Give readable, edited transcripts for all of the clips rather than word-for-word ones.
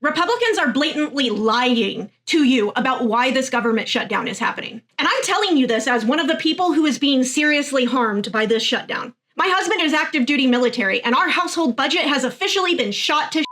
Republicans are blatantly lying to you about why this government shutdown is happening. And I'm telling you this as one of the people who is being seriously harmed by this shutdown. My husband is active duty military, and our household budget has officially been shot to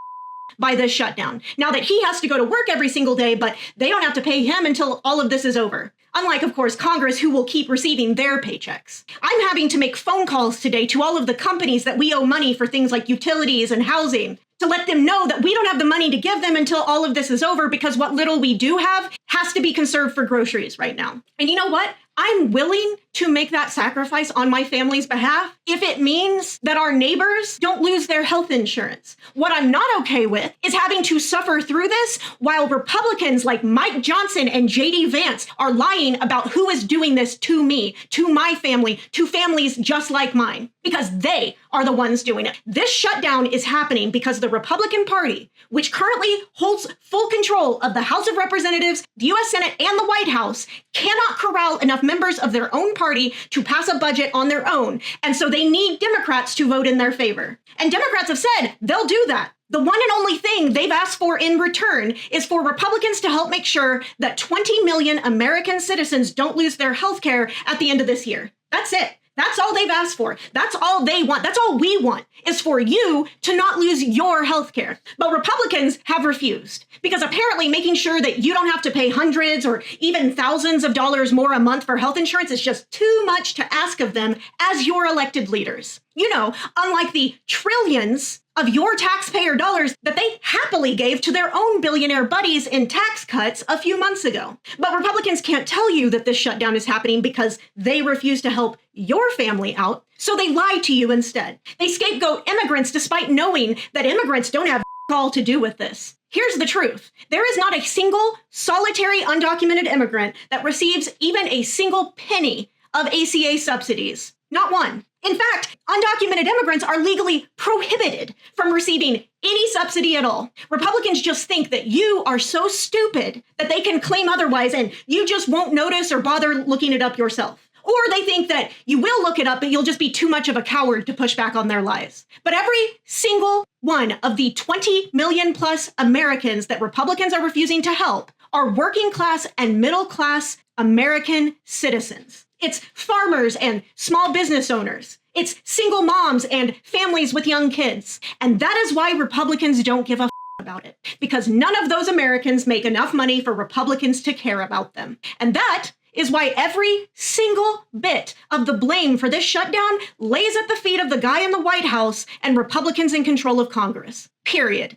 by this shutdown. Now that he has to go to work every single day, but they don't have to pay him until all of this is over. Unlike, of course, Congress, who will keep receiving their paychecks. I'm having to make phone calls today to all of the companies that we owe money for things like utilities and housing to let them know that we don't have the money to give them until all of this is over, because what little we do have has to be conserved for groceries right now. And you know what? I'm willing to make that sacrifice on my family's behalf if it means that our neighbors don't lose their health insurance. What I'm not okay with is having to suffer through this while Republicans like Mike Johnson and JD Vance are lying about who is doing this to me, to my family, to families just like mine, because they are the ones doing it. This shutdown is happening because the Republican Party, which currently holds full control of the House of Representatives, the U.S. Senate, and the White House, cannot corral enough members of their own party to pass a budget on their own. And so they need Democrats to vote in their favor. And Democrats have said they'll do that. The one and only thing they've asked for in return is for Republicans to help make sure that 20 million American citizens don't lose their health care at the end of this year. That's it. That's all they've asked for. That's all they want. That's all we want, is for you to not lose your health care. But Republicans have refused, because apparently making sure that you don't have to pay hundreds or even thousands of dollars more a month for health insurance is just too much to ask of them as your elected leaders. You know, unlike the trillions of your taxpayer dollars that they happily gave to their own billionaire buddies in tax cuts a few months ago. But Republicans can't tell you that this shutdown is happening because they refuse to help your family out, so they lie to you instead. They scapegoat immigrants despite knowing that immigrants don't have all to do with this. Here's the truth. There is not a single solitary undocumented immigrant that receives even a single penny of ACA subsidies. Not one. In fact, undocumented immigrants are legally prohibited from receiving any subsidy at all. Republicans just think that you are so stupid that they can claim otherwise, and you just won't notice or bother looking it up yourself. Or they think that you will look it up, but you'll just be too much of a coward to push back on their lies. But every single one of the 20 million plus Americans that Republicans are refusing to help are working class and middle class American citizens. It's farmers and small business owners. It's single moms and families with young kids. And that is why Republicans don't give a about it, because none of those Americans make enough money for Republicans to care about them. And that is why every single bit of the blame for this shutdown lays at the feet of the guy in the White House and Republicans in control of Congress. Period.